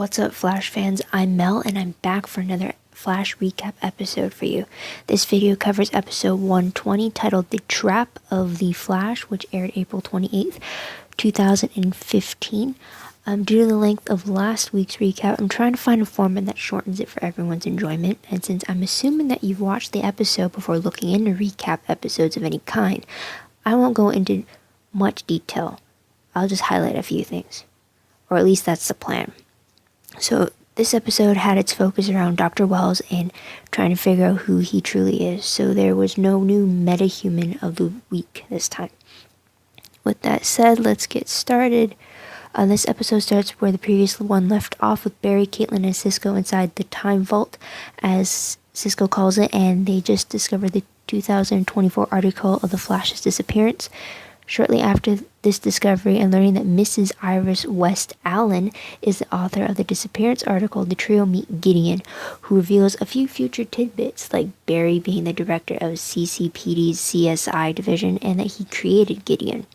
What's up, Flash fans? I'm Mel, and I'm back for another Flash recap episode for you. This video covers episode 120, titled The Trap of the Flash, which aired April 28th, 2015. Due to the length of last week's recap, I'm trying to find a format that shortens it for everyone's enjoyment, and since I'm assuming that you've watched the episode before looking into recap episodes of any kind, I won't go into much detail. I'll just highlight a few things. Or at least that's the plan. So this episode had its focus around Dr. Wells and trying to figure out who he truly is. So there was no new meta-human of the week this time. With that said, let's get started. This episode starts where the previous one left off, with Barry, Caitlin, and Cisco inside the Time Vault, as Cisco calls it, and they just discovered the 2024 article of the Flash's disappearance. Shortly after this discovery and learning that Mrs. Iris West Allen is the author of the disappearance article, the trio meet Gideon, who reveals a few future tidbits, like Barry being the director of CCPD's CSI division and that he created Gideon.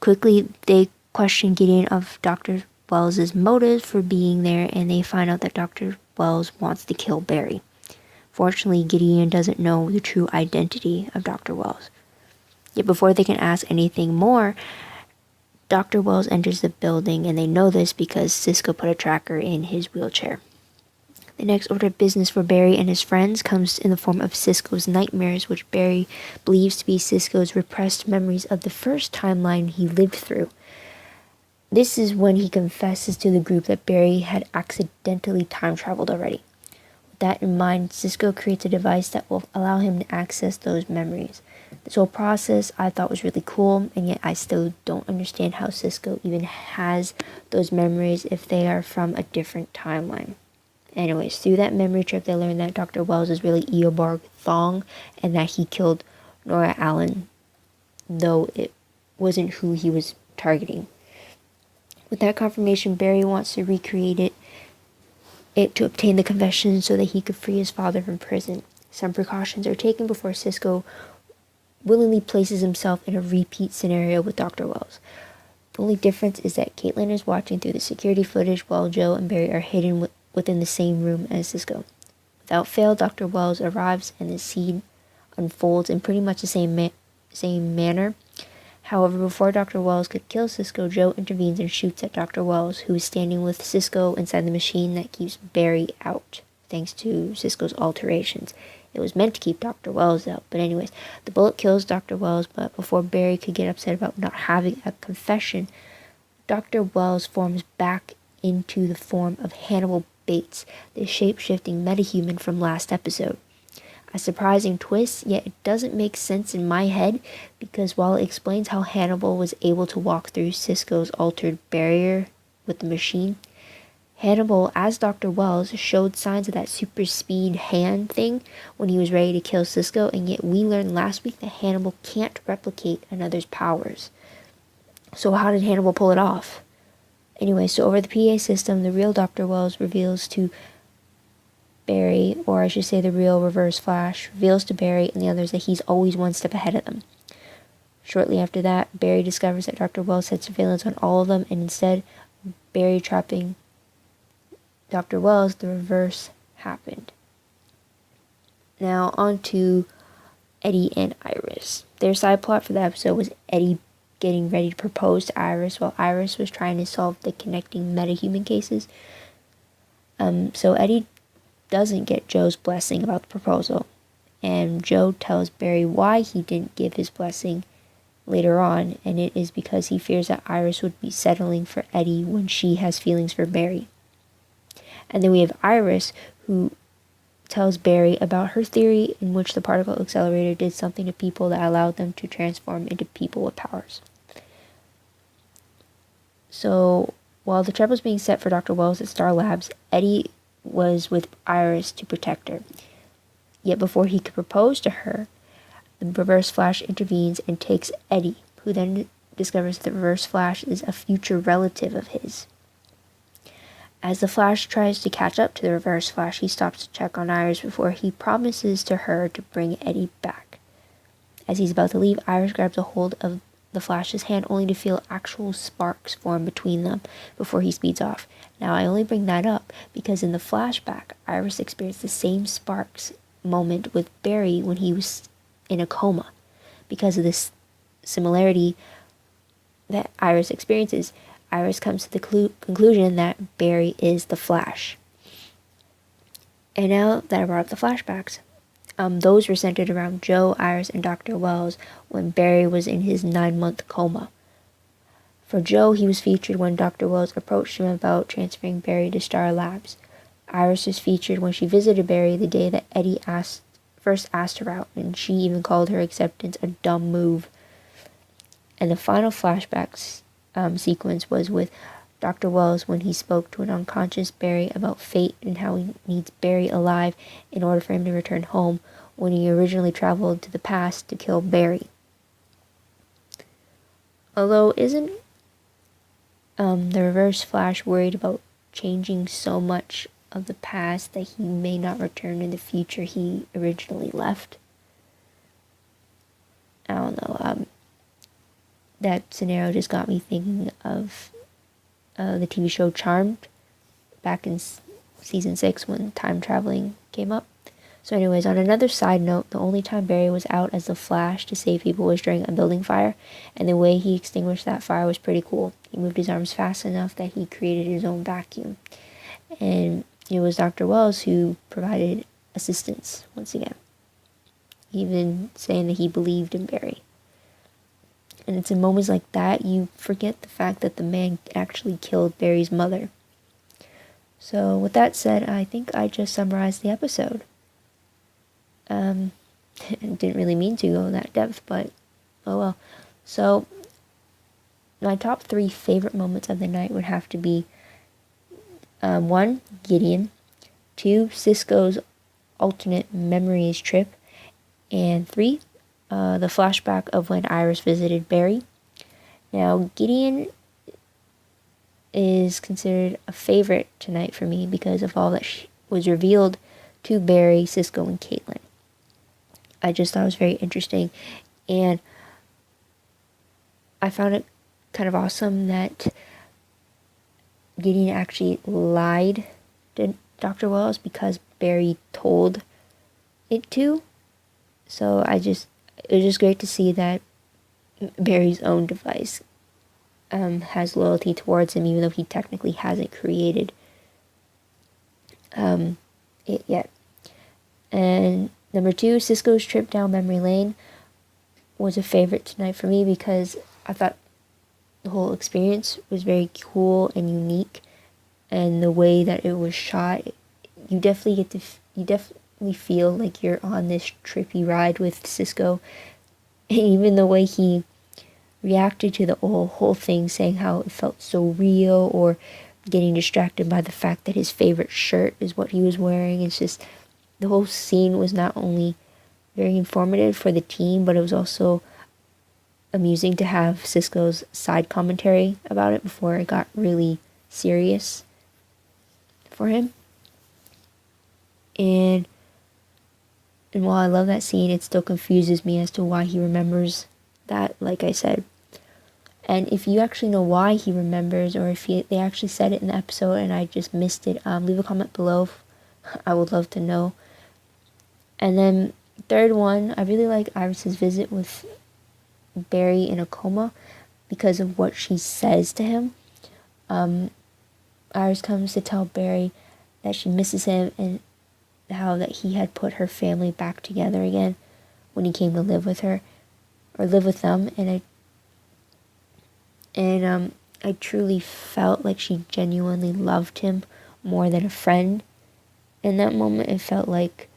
Quickly, they question Gideon of Dr. Wells' motives for being there, and they find out that Dr. Wells wants to kill Barry. Fortunately, Gideon doesn't know the true identity of Dr. Wells. Yet before they can ask anything more, Dr. Wells enters the building, and they know this because Cisco put a tracker in his wheelchair. The next order of business for Barry and his friends comes in the form of Cisco's nightmares, which Barry believes to be Cisco's repressed memories of the first timeline he lived through. This is when he confesses to the group that Barry had accidentally time-traveled already. With that in mind, Cisco creates a device that will allow him to access those memories. This whole process I thought was really cool, and yet I still don't understand how Cisco even has those memories if they are from a different timeline. Anyways, through that memory trip, they learned that Dr. Wells is really Eobard Thong, and that he killed Nora Allen, though it wasn't who he was targeting. With that confirmation, Barry wants to recreate it to obtain the confession so that he could free his father from prison. Some precautions are taken before Cisco willingly places himself in a repeat scenario with Dr. Wells. The only difference is that Caitlin is watching through the security footage while Joe and Barry are hidden within the same room as Cisco. Without fail, Dr. Wells arrives and the scene unfolds in pretty much the same manner. However, before Dr. Wells could kill Cisco, Joe intervenes and shoots at Dr. Wells, who is standing with Cisco inside the machine that keeps Barry out, thanks to Cisco's alterations. It was meant to keep Dr. Wells out, but anyways, the bullet kills Dr. Wells, but before Barry could get upset about not having a confession, Dr. Wells forms back into the form of Hannibal Bates, the shape-shifting metahuman from last episode. A surprising twist, yet it doesn't make sense in my head, because while it explains how Hannibal was able to walk through Cisco's altered barrier with the machine, Hannibal, as Dr. Wells, showed signs of that super speed hand thing when he was ready to kill Cisco, and yet we learned last week that Hannibal can't replicate another's powers. So how did Hannibal pull it off? Anyway, so over the PA system, the real Dr. Wells reveals to Barry, or I should say the real Reverse Flash, reveals to Barry and the others that he's always one step ahead of them. Shortly after that, Barry discovers that Dr. Wells had surveillance on all of them, and instead of Barry trapping Dr. Wells, the reverse happened. Now on to Eddie and Iris. Their side plot for the episode was Eddie getting ready to propose to Iris while Iris was trying to solve the connecting metahuman cases. So Eddie doesn't get Joe's blessing about the proposal, and Joe tells Barry why he didn't give his blessing later on, and it is because he fears that Iris would be settling for Eddie when she has feelings for Barry. And then we have Iris, who tells Barry about her theory in which the particle accelerator did something to people that allowed them to transform into people with powers. So, while the trap was being set for Dr. Wells at Star Labs, Eddie was with Iris to protect her. Yet before he could propose to her, the Reverse Flash intervenes and takes Eddie, who then discovers that the Reverse Flash is a future relative of his. As the Flash tries to catch up to the Reverse Flash, he stops to check on Iris before he promises to her to bring Eddie back. As he's about to leave, Iris grabs a hold of the Flash's hand only to feel actual sparks form between them before he speeds off. Now, I only bring that up because in the flashback, Iris experienced the same sparks moment with Barry when he was in a coma. Because of this similarity that Iris experiences, Iris comes to the conclusion that Barry is the Flash. And now that I brought up the flashbacks, those were centered around Joe, Iris, and Dr. Wells when Barry was in his 9-month coma. For Joe, he was featured when Dr. Wells approached him about transferring Barry to Star Labs. Iris was featured when she visited Barry the day that Eddie first asked her out, and she even called her acceptance a dumb move. And the final flashback sequence was with Dr. Wells when he spoke to an unconscious Barry about fate and how he needs Barry alive in order for him to return home when he originally traveled to the past to kill Barry. Although isn't the Reverse Flash worried about changing so much of the past that he may not return in the future he originally left? I don't know. That scenario just got me thinking of the TV show Charmed back in season 6 when time traveling came up. So anyways, on another side note, the only time Barry was out as the Flash to save people was during a building fire, and the way he extinguished that fire was pretty cool. He moved his arms fast enough that he created his own vacuum. And it was Dr. Wells who provided assistance once again, even saying that he believed in Barry. And it's in moments like that you forget the fact that the man actually killed Barry's mother. So with that said, I think I just summarized the episode. Didn't really mean to go in that depth, but oh well. So my top 3 favorite moments of the night would have to be 1, Gideon, 2, Cisco's alternate memories trip, and 3, the flashback of when Iris visited Barry. Now, Gideon is considered a favorite tonight for me because of all that was revealed to Barry, Cisco, and Caitlin. I just thought it was very interesting, and I found it kind of awesome that Gideon actually lied to Dr. Wells because Barry told it to. So it was just great to see that Barry's own device has loyalty towards him, even though he technically hasn't created it yet. And number 2, Cisco's trip down memory lane was a favorite tonight for me because I thought the whole experience was very cool and unique, and the way that it was shot, you definitely feel like you're on this trippy ride with Cisco. And even the way he reacted to the whole thing, saying how it felt so real, or getting distracted by the fact that his favorite shirt is what he was wearing. It's just, the whole scene was not only very informative for the team, but it was also amusing to have Cisco's side commentary about it before it got really serious for him. And while I love that scene, it still confuses me as to why he remembers that, like I said. And if you actually know why he remembers, or if they actually said it in the episode and I just missed it, leave a comment below. I would love to know. And then third one, I really like Iris's visit with Barry in a coma because of what she says to him. Iris comes to tell Barry that she misses him and how that he had put her family back together again when he came to live with her, or live with them. And I truly felt like she genuinely loved him more than a friend. In that moment, it felt like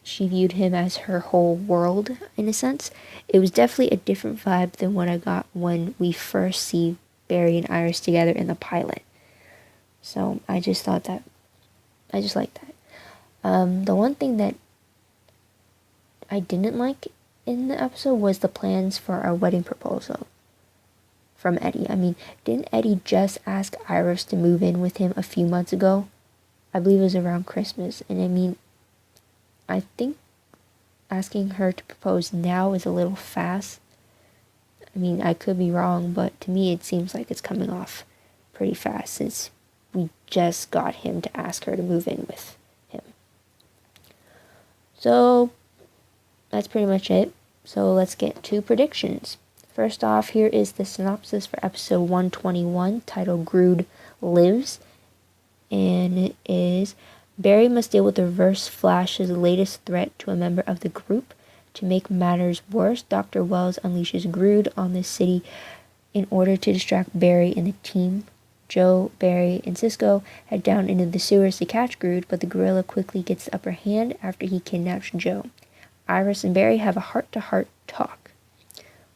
she viewed him as her whole world, in a sense. It was definitely a different vibe than what I got when we first see Barry and Iris together in the pilot. So I just liked that. The one thing that I didn't like in the episode was the plans for a wedding proposal from Eddie. I mean, didn't Eddie just ask Iris to move in with him a few months ago? I believe it was around Christmas. And I mean, I think asking her to propose now is a little fast. I mean, I could be wrong, but to me it seems like it's coming off pretty fast since we just got him to ask her to move in with him. So that's pretty much it. So let's get to predictions. First off, here is the synopsis for episode 121, titled Grood Lives. And it is, Barry must deal with Reverse Flash's latest threat to a member of the group. To make matters worse, Dr. Wells unleashes Grood on the city in order to distract Barry and the team. Joe, Barry, and Cisco head down into the sewers to catch Grood, but the gorilla quickly gets the upper hand after he kidnaps Joe. Iris and Barry have a heart-to-heart talk.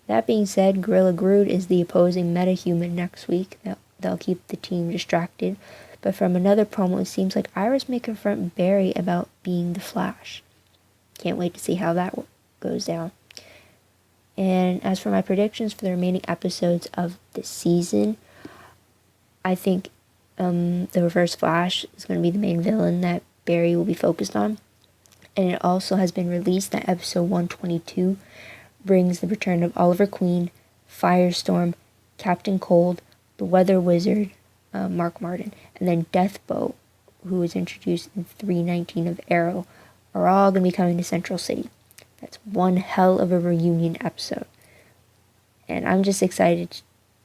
That being said, Gorilla Grood is the opposing metahuman next week. They'll keep the team distracted. But from another promo, it seems like Iris may confront Barry about being the Flash. Can't wait to see how that goes down. And as for my predictions for the remaining episodes of the season, I think the Reverse Flash is going to be the main villain that Barry will be focused on. And it also has been released that episode 122 brings the return of Oliver Queen, Firestorm, Captain Cold, the Weather Wizard, Mark Martin, and then Deathbolt, who was introduced in 319 of Arrow, are all going to be coming to Central City. That's one hell of a reunion episode. And I'm just excited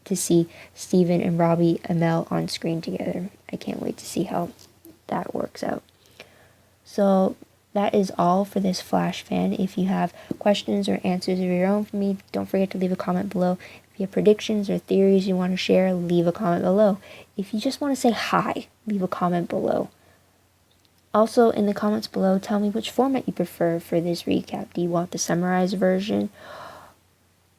to see Steven and Robbie Amell on screen together. I can't wait to see how that works out. So that is all for this Flash fan. If you have questions or answers of your own for me, don't forget to leave a comment below. If you have predictions or theories you want to share, leave a comment below. If you just want to say hi, leave a comment below. Also, in the comments below, tell me which format you prefer for this recap. Do you want the summarized version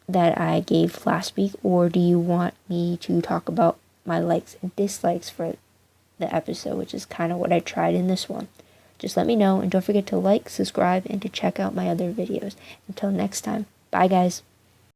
that I gave last week, or do you want me to talk about my likes and dislikes for the episode, which is kind of what I tried in this one? Just let me know, and don't forget to like, subscribe, and to check out my other videos. Until next time, bye guys.